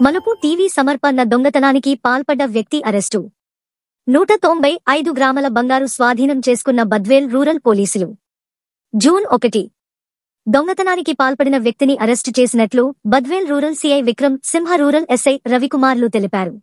మలుపు టీవీ సమర్పణ దొంగతనానికి పాల్పడ్డ వ్యక్తి అరెస్టు 195 గ్రాముల బంగారు స్వాధీనం చేసుకున్న బద్వేల్ రూరల్ పోలీసులు. జూన్ 1 దొంగతనానికి పాల్పడిన వ్యక్తిని అరెస్టు చేసినట్లు బద్వేల్ రూరల్ సీఐ విక్రమ్ సింహ, రూరల్ ఎస్ఐ రవికుమార్లు తెలిపారు.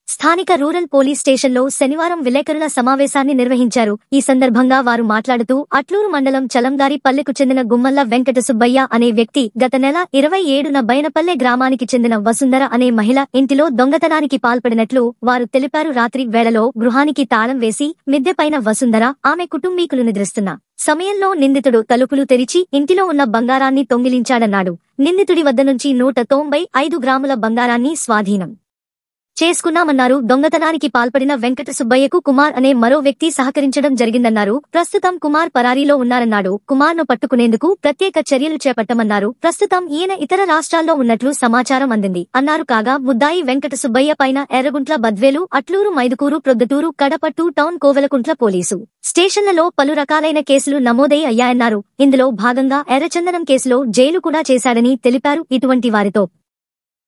స్థానిక రూరల్ పోలీస్ స్టేషన్లో శనివారం విలేకరుల సమావేశాన్ని నిర్వహించారు. ఈ సందర్భంగా వారు మాట్లాడుతూ అట్లూరు మండలం చలంగారి పల్లెకు చెందిన గుమ్మల్ల వెంకట సుబ్బయ్య అనే వ్యక్తి గత నెల 27న బైనపల్లె గ్రామానికి చెందిన వసుంధర అనే మహిళ ఇంటిలో దొంగతనానికి పాల్పడినట్లు వారు తెలిపారు. రాత్రి వేళలో గృహానికి తాళం వేసి మిద్దెపైన వసుంధర, ఆమె కుటుంబీకులు నిద్రిస్తున్న సమయంలో నిందితుడు తలుపులు తెరిచి ఇంటిలో ఉన్న బంగారాన్ని దొంగిలించాడన్నాడు. నిందితుడి వద్ద నుంచి 195 గ్రాముల బంగారాన్ని స్వాధీనం చేసుకున్నామన్నారు. దొంగతనానికి పాల్పడిన వెంకట సుబ్బయ్యకు కుమార్ అనే మరో వ్యక్తి సహకరించడం జరిగిందన్నారు. ప్రస్తుతం కుమార్ పరారీలో ఉన్నారన్నాడు. కుమార్ను పట్టుకునేందుకు ప్రత్యేక చర్యలు చేపట్టమన్నారు. ప్రస్తుతం ఈయన ఇతర రాష్ట్రాల్లో ఉన్నట్లు సమాచారం అందింది అన్నారు. కాగా ముద్దాయి వెంకట సుబ్బయ్య పైన ఎర్రగుంట్ల, బద్వేలు, అట్లూరు, మైదుకూరు, ప్రొద్దుటూరు, కడపట్టు టౌన్, కోవెలకుంట్ల పోలీసు స్టేషన్లలో పలు రకాలైన కేసులు నమోదై అయ్యాయన్నారు. ఇందులో భాగంగా ఎర్రచందనం కేసులో జైలు కూడా చేశాడని తెలిపారు. ఇటువంటి వారితో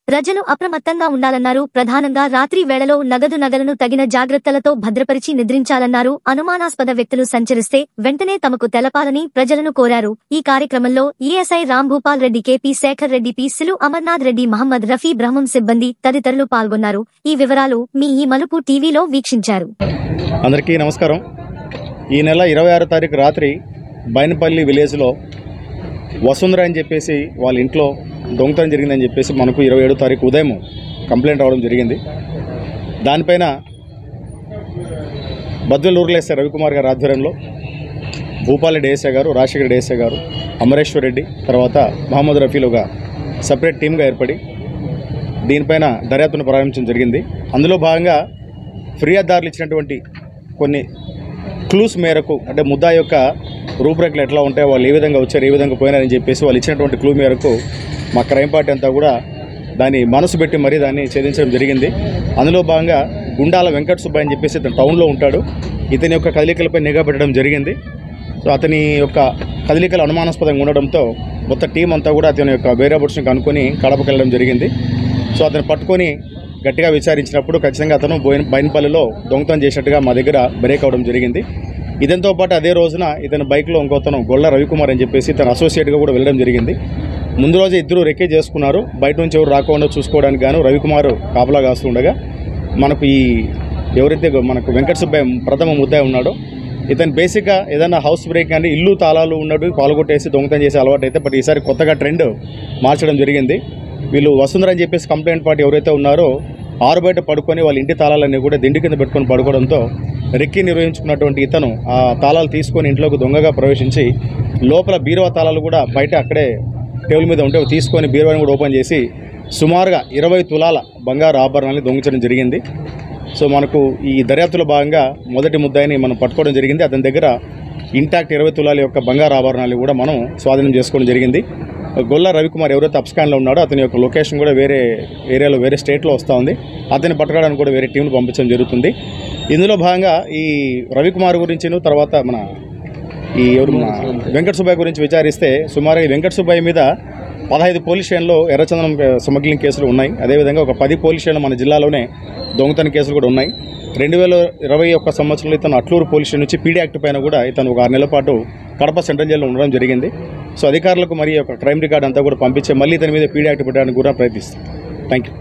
ప్రజలు అప్రమత్తంగా ఉండాలన్నారు. ప్రధానంగా రాత్రి వేళలో నగదులను తగిన జాగ్రత్తలతో భద్రపరిచి నిద్రించాలన్నారు. అనుమానాస్పద వ్యక్తులు సంచరిస్తే వెంటనే తమకు తెలపాలని ప్రజలను కోరారు. ఈ కార్యక్రమంలో ఈఎస్ఐ రాంభూపాల్ రెడ్డి, కేపీ శేఖర్ రెడ్డి, పి సిలు, అమర్నాథ్ రెడ్డి, మహమ్మద్ రఫీ, బ్రహ్మం సిబ్బంది తదితరులు పాల్గొన్నారు. ఈ వివరాలు మీ ఈ మలుపు టీవీలో వీక్షించారు. అందరికీ నమస్కారం. ఈ నెల 26వ తారీఖు రాత్రి బైనపల్లి విలేజ్లో వసుంధర అని చెప్పేసి వాళ్ళ ఇంట్లో దొంగతనం జరిగిందని చెప్పేసి మనకు 27వ తారీఖు ఉదయం కంప్లైంట్ రావడం జరిగింది. దానిపైన బద్వేల్ రూరల్ ఎస్ఐ రవికుమార్ గారి ఆధ్వర్యంలో భూపాలరెడ్డి ఏఎస్ఐ గారు, రాజశేఖర్ ఏఎస్ఐ గారు, అమరేశ్వర్ రెడ్డి, తర్వాత మహమ్మద్ రఫీలుగా సపరేట్ టీమ్గా ఏర్పడి దీనిపైన దర్యాప్తును ప్రారంభించడం జరిగింది. అందులో భాగంగా ఫిర్యాదుదారులు ఇచ్చినటువంటి కొన్ని క్లూస్ మేరకు, అంటే ముద్దా యొక్క రూపురేఖలు ఎట్లా ఉంటాయో, వాళ్ళు ఏ విధంగా వచ్చారు, ఏ విధంగా పోయినారని చెప్పేసి వాళ్ళు ఇచ్చినటువంటి క్లూ మేరకు మా క్రైమ్ పార్టీ అంతా కూడా దాన్ని మనసు పెట్టి మరీ దాన్ని ఛేదించడం జరిగింది. అందులో భాగంగా గుండాల వెంకట సుబ్బయ్య అని చెప్పేసి ఇతను టౌన్లో ఉంటాడు. ఇతని యొక్క కదలికలపై నిఘా పెట్టడం జరిగింది. సో అతని యొక్క కదలికలు అనుమానాస్పదంగా ఉండడంతో మొత్తం టీం అంతా కూడా అతని యొక్క వేరియబుల్స్ని కనుక్కొని కడపకి వెళ్ళడం జరిగింది. సో అతను పట్టుకొని గట్టిగా విచారించినప్పుడు ఖచ్చితంగా అతను బైనపల్లిలో దొంగతనం చేసినట్టుగా మా దగ్గర బ్రేక్ అవడం జరిగింది. ఇదంతో పాటు అదే రోజున ఇతని బైక్లో ఇంకొతను గొల్ల రవికుమార్ అని చెప్పేసి తన అసోసియేట్గా కూడా వెళ్ళడం జరిగింది. ముందు రోజు ఇద్దరు రెక్కే చేసుకున్నారు. బయట నుంచి ఎవరు రాకుండా చూసుకోవడానికి గాను రవికుమార్ కాపలా కాస్తుండగా మనకు ఎవరైతే మనకు వెంకట సుబ్బయ్య ప్రథమ ముద్దాయి ఉన్నాడో ఇతను బేసిక్గా ఏదైనా హౌస్ బ్రేక్ కానీ ఇల్లు తాళాలు ఉన్నట్టు పాల్గొట్టేసి దొంగతనం చేసే అలవాటు అయితే, బట్ ఈసారి కొత్తగా ట్రెండ్ మార్చడం జరిగింది. వీళ్ళు వసుంధర అని చెప్పేసి కంప్లైంట్ పార్టీ ఎవరైతే ఉన్నారో ఆరు బయట పడుకొని వాళ్ళ ఇంటి తాళాలన్నీ కూడా దిండి కింద పెట్టుకొని పడుకోవడంతో రెక్కి నిర్వహించుకున్నటువంటి ఇతను ఆ తాళాలు తీసుకొని ఇంట్లోకి దొంగగా ప్రవేశించి లోపల బీరువా తాళాలు కూడా బయట అక్కడే టేబుల్ మీద ఉంటే తీసుకొని బీరువాని కూడా ఓపెన్ చేసి సుమారుగా 20 తులాల బంగారు ఆభరణాలను దొంగిలించడం జరిగింది. సో మనకు ఈ దర్యాప్తులో భాగంగా మొదటి ముద్దాయిని మనం పట్టుకోవడం జరిగింది. అతని దగ్గర ఇంటాక్ట్ 20 తులాల యొక్క బంగారు ఆభరణాలు కూడా మనం స్వాధీనం చేసుకోవడం జరిగింది. గొల్ల రవికుమార్ ఎవరైతే అప్స్కాన్లో ఉన్నాడో అతని యొక్క లొకేషన్ కూడా వేరే ఏరియాలో, వేరే స్టేట్లో వస్తూ ఉంది. అతన్ని పట్టుకోవడానికి కూడా వేరే టీంను పంపించడం జరుగుతుంది. ఇందులో భాగంగా ఈ రవికుమార్ గురించి, తర్వాత మన వెంకట సుబ్బయ్య గురించి విచారిస్తే సుమారు వెంకట సుబ్బయ్య మీద 15 పోలీస్ స్టేషన్లో ఎర్రచందనం స్మగ్లింగ్ కేసులు ఉన్నాయి. అదేవిధంగా ఒక 10 పోలీస్ స్టేషన్లు మన జిల్లాలోనే దొంగతనం కేసులు కూడా ఉన్నాయి. 2021 సంవత్సరంలో ఇతను అట్లూరు పోలీస్ స్టేషన్ నుంచి పీడీ యాక్ట్ పైన కూడా ఇతను ఒక 6 నెలల పాటు కడప సెంట్రల్ జైల్లో ఉండడం జరిగింది. సో అధికారులకు మరి ఒక క్రైమ్ రికార్డ్ అంతా కూడా పంపించే మళ్ళీ ఇతని మీద పీడీ యాక్ట్ పెట్టడానికి కూడా ప్రయత్నిస్తాం. Thank you.